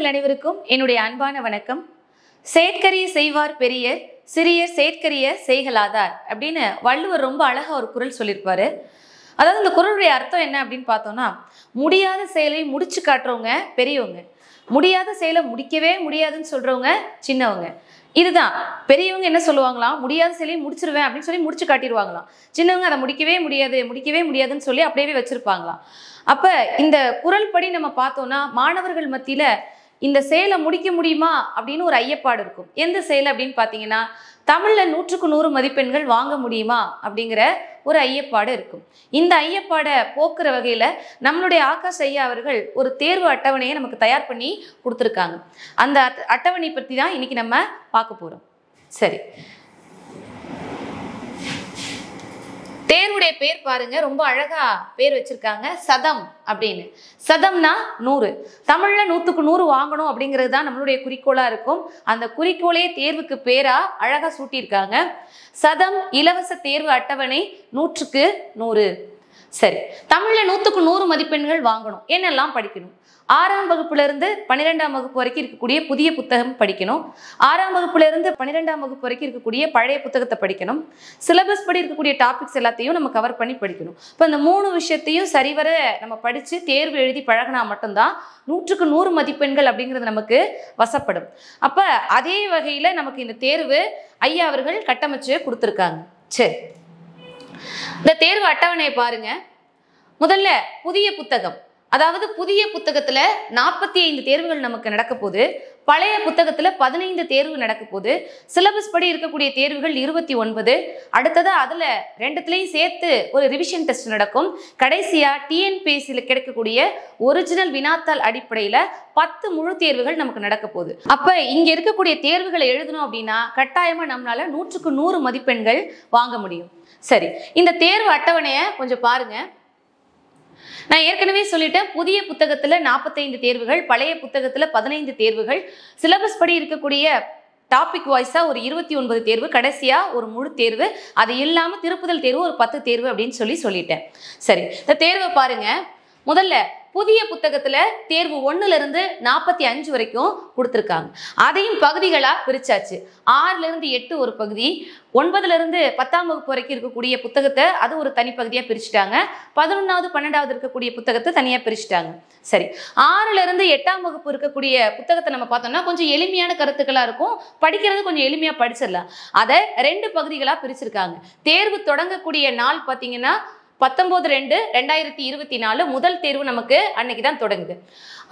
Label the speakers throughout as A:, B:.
A: மாணவர்கள் அனைவருக்கும் என்னுடைய அன்பான வணக்கம். செயற்கரிய செய்வார் பெரியர், சிறியர் செயற்கரிய செய்கலாதார் அப்படின்னு வள்ளுவர் ரொம்ப அழகா ஒரு குறள் சொல்லியிருப்பாரு. அதாவது இந்த குறளுடைய அர்த்தம் என்ன அப்படின்னு பார்த்தோம்னா, முடியாத செயலை முடிச்சு காட்டுறவங்க பெரியவங்க, முடியாத செயலை முடிக்கவே முடியாதுன்னு சொல்றவங்க சின்னவங்க. இதுதான் பெரியவங்க என்ன சொல்லுவாங்களாம், முடியாத செயலை முடிச்சிருவேன் அப்படின்னு சொல்லி முடிச்சு காட்டிடுவாங்களாம். சின்னவங்க அதை முடிக்கவே முடியாதுன்னு சொல்லி அப்படியே வச்சிருப்பாங்களாம். அப்ப இந்த குறள் படி நம்ம பார்த்தோம்னா, மாணவர்கள் மத்தியில இந்த செயலை முடிக்க முடியுமா அப்படின்னு ஒரு ஐயப்பாடு இருக்கும். எந்த செயல் அப்படின்னு பார்த்தீங்கன்னா, தமிழ்ல 100க்கு 100 மதிப்பெண்கள் வாங்க முடியுமா அப்படிங்கிற ஒரு ஐயப்பாடு இருக்கும். இந்த ஐயப்பாடை போக்குற வகையில நம்மளுடைய ஆகாஷ் ஐயா அவர்கள் ஒரு தேர்வு அட்டவணையை நமக்கு தயார் பண்ணி கொடுத்துருக்காங்க. அந்த அட்டவணை பற்றி தான் இன்னைக்கு நம்ம பார்க்க போறோம். சரி, தேர்வுடைய பேர் பாருங்க, ரொம்ப அழகா பேர் வச்சிருக்காங்க, சதம் அப்படின்னு. சதம்னா 100. தமிழ்ல 100க்கு 100 வாங்கணும் அப்படிங்கிறது தான் நம்மளுடைய குறிக்கோளா இருக்கும். அந்த குறிக்கோளே தேர்வுக்கு பேரா அழகா சூட்டியிருக்காங்க. சதம் இலவச தேர்வு அட்டவணை 100க்கு 100. சரி, தமிழ்ல 100க்கு 100 மதிப்பெண்கள் வாங்கணும், என்னெல்லாம் படிக்கணும்? 6ஆம் வகுப்புல இருந்து 12ஆம் வகுப்பு வரைக்கும் இருக்கக்கூடிய புதிய புத்தகம் படிக்கணும். 6ஆம் வகுப்புல இருந்து 12ஆம் வகுப்பு வரைக்கும் இருக்கக்கூடிய பழைய புத்தகத்தை படிக்கணும். சிலபஸ் படி இருக்கக்கூடிய டாபிக்ஸ் எல்லாத்தையும் நம்ம கவர் பண்ணி படிக்கணும். இப்போ இந்த 3 விஷயத்தையும் சரிவர நம்ம படிச்சு தேர்வு எழுதி பழகினா மட்டும்தான் 100க்கு 100 மதிப்பெண்கள் அப்படிங்கிறது நமக்கு வசப்படும். அப்ப அதே வகையில நமக்கு இந்த தேர்வு ஐயா அவர்கள் கட்டமைச்சு கொடுத்துருக்காங்க. சரி, இந்த தேர்வு அட்டவணையை பாருங்க. முதல்ல புதிய புத்தகம், அதாவது புதிய புத்தகத்துல 45 தேர்வுகள் நமக்கு நடக்க போகுது. பழைய புத்தகத்துல 15 தேர்வு நடக்க போகுது. சிலபஸ் படி இருக்கக்கூடிய தேர்வுகள் 29. அடுத்ததா அதுல ரெண்டுத்துலையும் சேர்த்து ஒரு ரிவிஷன் டெஸ்ட் நடக்கும். கடைசியா டிஎன்பிஎஸ்சியில் கிடைக்கக்கூடிய ஒரிஜினல் வினாத்தாள் அடிப்படையில 10 முழு தேர்வுகள் நமக்கு நடக்க போகுது. அப்ப இங்க இருக்கக்கூடிய தேர்வுகளை எழுதணும் அப்படின்னா கட்டாயமா நம்மளால 100க்கு 100 மதிப்பெண்கள் வாங்க முடியும். சரி, இந்த தேர்வு அட்டவணையை கொஞ்சம் பாருங்க. நான் ஏற்கனவே சொல்லிட்டேன், புதிய புத்தகத்துல 45 தேர்வுகள், பழைய புத்தகத்துல 15 தேர்வுகள், சிலபஸ் படி இருக்கக்கூடிய டாபிக் வாய்ஸா ஒரு 29 தேர்வு, கடைசியா ஒரு முழு தேர்வு, அது இல்லாம திருப்புதல் தேர்வு ஒரு 10 தேர்வு அப்படின்னு சொல்லிட்டேன். சரி, இந்த தேர்வை பாருங்க. முதல்ல புதிய புத்தகத்துல தேர்வு 1ல இருந்து 45 வரைக்கும் கொடுத்துருக்காங்க. அதையும் பகுதிகளா பிரிச்சாச்சு. 6ல இருந்து 8 ஒரு பகுதி, 9ல இருந்து 10ஆம் வகுப்பு வரைக்கும் இருக்கக்கூடிய புத்தகத்தை அது ஒரு தனி பகுதியா பிரிச்சுட்டாங்க. 11வது 12வது இருக்கக்கூடிய புத்தகத்தை தனியா பிரிச்சுட்டாங்க. சரி, 6ல இருந்து 8ஆம் வகுப்பு இருக்கக்கூடிய புத்தகத்தை நம்ம பார்த்தோம்னா கொஞ்சம் எளிமையான கருத்துக்களா இருக்கும், படிக்கிறது கொஞ்சம் எளிமையா படிச்சிடலாம். அதை 2 பகுதிகளா பிரிச்சிருக்காங்க. தேர்வு தொடங்கக்கூடிய நாள் பார்த்தீங்கன்னா 19/2/2024 முதல் தேர்வு நமக்கு அன்னைக்கு தான் தொடங்குது.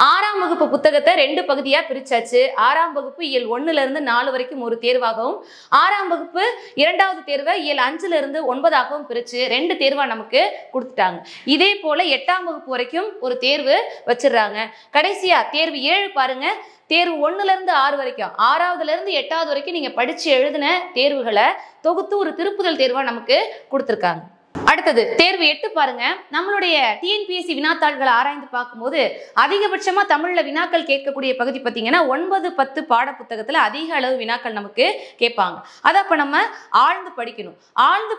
A: 6ஆம் வகுப்பு புத்தகத்தை 2 பகுதியா பிரிச்சாச்சு. 6ஆம் வகுப்பு இயல் 1ல இருந்து 4 வரைக்கும் ஒரு தேர்வாகவும், 6ஆம் வகுப்பு 2வது தேர்வை இயல் 5ல இருந்து 9ஆகவும் பிரிச்சு 2 தேர்வா நமக்கு கொடுத்துட்டாங்க. இதே போல 8ஆம் வகுப்பு வரைக்கும் ஒரு தேர்வு வச்சிடறாங்க. கடைசியா தேர்வு 7 பாருங்க. தேர்வு 1ல இருந்து 6 வரைக்கும், 6வதுல இருந்து 8வது வரைக்கும் நீங்க படிச்சு எழுதின தேர்வுகளை தொகுத்து ஒரு திருப்புதல் தேர்வா நமக்கு கொடுத்துருக்காங்க. அடுத்தது தேர்வு 8 பாருங்க. நம்மளுடைய டிஎன்பிஎஸ்சி வினாத்தாள்களை ஆராய்ந்து பார்க்கும்போது அதிகபட்சமா தமிழ்ல வினாக்கள் கேட்கக்கூடிய பகுதி பார்த்தீங்கன்னா 9, 10 பாட புத்தகத்துல அதிக அளவு வினாக்கள் நமக்கு கேட்பாங்க. அதை அப்ப நம்ம ஆழ்ந்து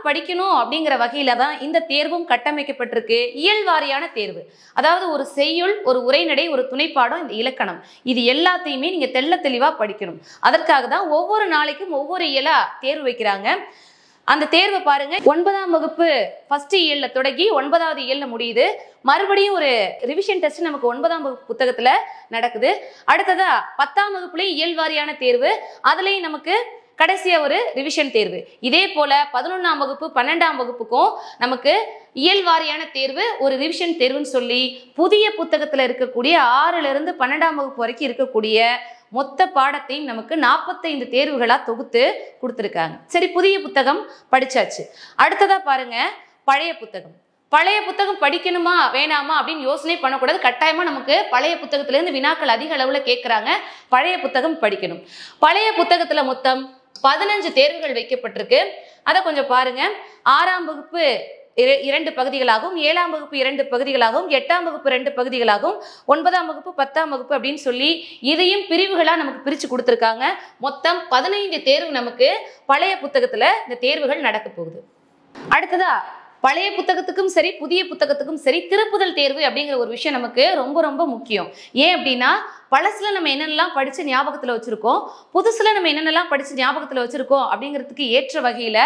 A: படிக்கணும் அப்படிங்கிற வகையில தான் இந்த தேர்வும் கட்டமைக்கப்பட்டிருக்கு. இயல் வாரியான தேர்வு, அதாவது ஒரு செய்யுள், ஒரு உரைநடை, ஒரு துணைப்பாடம், இந்த இலக்கணம், இது எல்லாத்தையுமே நீங்க தெளிவா படிக்கணும். அதற்காக தான் ஒவ்வொரு நாளைக்கும் ஒவ்வொரு இயலா தேர்வு வைக்கிறாங்க. அந்த தேர்வை பாருங்க. 9ஆம் வகுப்பு ஃபர்ஸ்ட் இயல்ல தொடங்கி 9வது இயல்ல முடியுது. மறுபடியும் ஒரு ரிவிஷன் டெஸ்ட் நமக்கு 9ஆம் வகுப்பு புத்தகத்துல நடக்குது. அடுத்ததா 10ஆம் வகுப்புலயும் இயல் வாரியான தேர்வு, அதுலயும் நமக்கு கடைசியா ஒரு ரிவிஷன் தேர்வு. இதே போல 11ஆம் வகுப்பு 12ஆம் வகுப்புக்கும் நமக்கு இயல் வாரியான தேர்வு, ஒரு ரிவிஷன் தேர்வுன்னு சொல்லி புதிய புத்தகத்துல இருக்கக்கூடிய 6ல இருந்து 12ஆம் வகுப்பு வரைக்கும் இருக்கக்கூடிய மொத்த பாடத்தையும் நமக்கு 45 தேர்வுகளா தொகுத்து கொடுத்துருக்காங்க. சரி, புதிய புத்தகம் படிச்சாச்சு. அடுத்ததா பாருங்க பழைய புத்தகம். பழைய புத்தகம் படிக்கணுமா வேணாமா அப்படின்னு யோசனை பண்ணக்கூடாது. கட்டாயமா நமக்கு பழைய புத்தகத்துல இருந்து வினாக்கள் அதிக அளவுல கேட்கறாங்க. பழைய புத்தகம் படிக்கணும். பழைய புத்தகத்துல மொத்தம் 15 தேர்வுகள் வைக்கப்பட்டிருக்கு. அதை கொஞ்சம் பாருங்க. 6ஆம் வகுப்பு 2 பகுதிகளாகவும், 7ஆம் வகுப்பு 2 பகுதிகளாகவும், 8ஆம் வகுப்பு 2 பகுதிகளாகவும், 9ஆம் வகுப்பு 10ஆம் வகுப்பு அப்படின்னு சொல்லி இதையும் பிரிவுகளா நமக்கு பிரிச்சு கொடுத்துருக்காங்க. மொத்தம் 15 தேர்வு நமக்கு பழைய புத்தகத்துல இந்த தேர்வுகள் நடக்க போகுது. அடுத்ததா பழைய புத்தகத்துக்கும் சரி புதிய புத்தகத்துக்கும் சரி திருப்புதல் தேர்வு அப்படிங்கிற ஒரு விஷயம் நமக்கு ரொம்ப ரொம்ப முக்கியம். ஏன் அப்படின்னா பழசுல நம்ம என்னென்னலாம் படிச்சு ஞாபகத்துல வச்சிருக்கோம், புதுசுல நம்ம என்னென்னலாம் படிச்சு ஞாபகத்துல வச்சிருக்கோம் அப்படிங்கிறதுக்கு ஏற்ற வகையில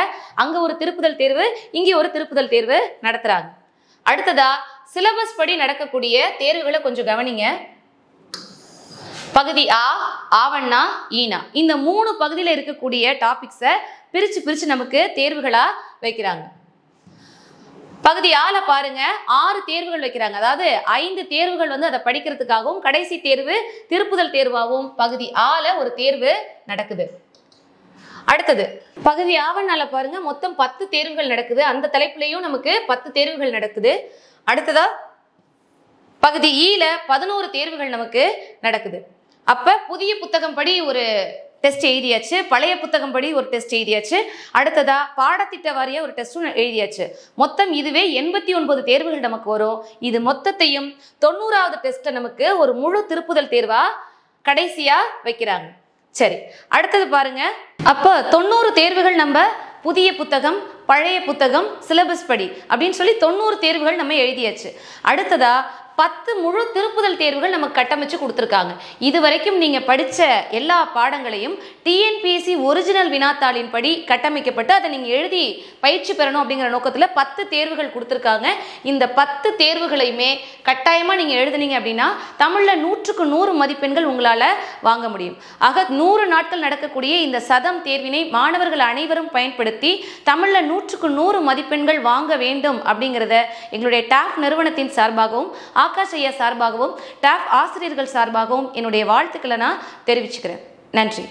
A: அங்க ஒரு திருப்புதல் தேர்வு, இங்கே ஒரு திருப்புதல் தேர்வு நடத்துறாங்க. அடுத்ததா சிலபஸ் படி நடக்கக்கூடிய தேர்வுகளை கொஞ்சம் கவனிங்க. பகுதி ஆ, ஆவண்ணா, ஈனா, இந்த 3 பகுதியில் இருக்கக்கூடிய டாபிக்ஸை பிரிச்சு நமக்கு தேர்வுகளா வைக்கிறாங்க. பகுதி ஆல பாருங்க 6 தேர்வுகள் வைக்கிறாங்க. அதாவது 5 தேர்வுகள் வந்து அதை படிக்கிறதுக்காகவும் கடைசி தேர்வு திருப்புதல் தேர்வாகவும் பகுதி ஆல ஒரு தேர்வு நடக்குது. அடுத்தது பகுதி ஆவண்ணால பாருங்க மொத்தம் 10 தேர்வுகள் நடக்குது. அந்த தலைப்புலையும் நமக்கு 10 தேர்வுகள் நடக்குது. அடுத்ததா பகுதி ஈல 11 தேர்வுகள் நமக்கு நடக்குது. அப்ப புதிய புத்தகம் படி ஒரு டெஸ்ட் எழுதியாச்சு, பழைய புத்தகம் படி ஒரு டெஸ்ட் எழுதியாச்சு, அடுத்ததா பாடத்திட்ட வாரியா ஒரு டெஸ்டும் எழுதியாச்சு. மொத்தம் இதுவே 89 தேர்வுகள் நமக்கு வரும். இது மொத்தத்தையும் 90வது டெஸ்ட்டை நமக்கு ஒரு முழு திருப்புதல் தேர்வா கடைசியா வைக்கிறாங்க. சரி, அடுத்தது பாருங்க. அப்ப 90 தேர்வுகள் நம்ம புதிய புத்தகம், பழைய புத்தகம், சிலபஸ் படி அப்படின்னு சொல்லி 90 தேர்வுகள் நம்ம எழுதியாச்சு. அடுத்ததா 10 முழு திருப்புதல் தேர்வுகள் நமக்கு கட்டமைச்சு கொடுத்துருக்காங்க. இது வரைக்கும் நீங்க படிச்ச எல்லா பாடங்களையும் டிஎன்பிஎஸ்சி ஒரிஜினல் வினாத்தாளின் படி கட்டமைக்கப்பட்டு அதை நீங்க எழுதி பயிற்சி பெறணும் அப்படிங்கிற நோக்கத்துல 10 தேர்வுகள் கொடுத்துருக்காங்க. இந்த 10 தேர்வுகளையுமே கட்டாயமா நீங்க எழுதுனீங்க அப்படின்னா தமிழ்ல 100க்கு 100 மதிப்பெண்கள் உங்களால வாங்க முடியும். ஆக 100 நாட்கள் நடக்கக்கூடிய இந்த சதம் தேர்வினை மாணவர்கள் அனைவரும் பயன்படுத்தி தமிழ்ல 100க்கு 100 மதிப்பெண்கள் வாங்க வேண்டும் அப்படிங்கிறத எங்களுடைய டாப் நிறுவனத்தின் சார்பாகவும் ஆகாஷ் ஐயா சார்பாகவும் டாப் ஆசிரியர்கள் சார்பாகவும் என்னுடைய வாழ்த்துக்களை நான் தெரிவிச்சுக்கிறேன். நன்றி.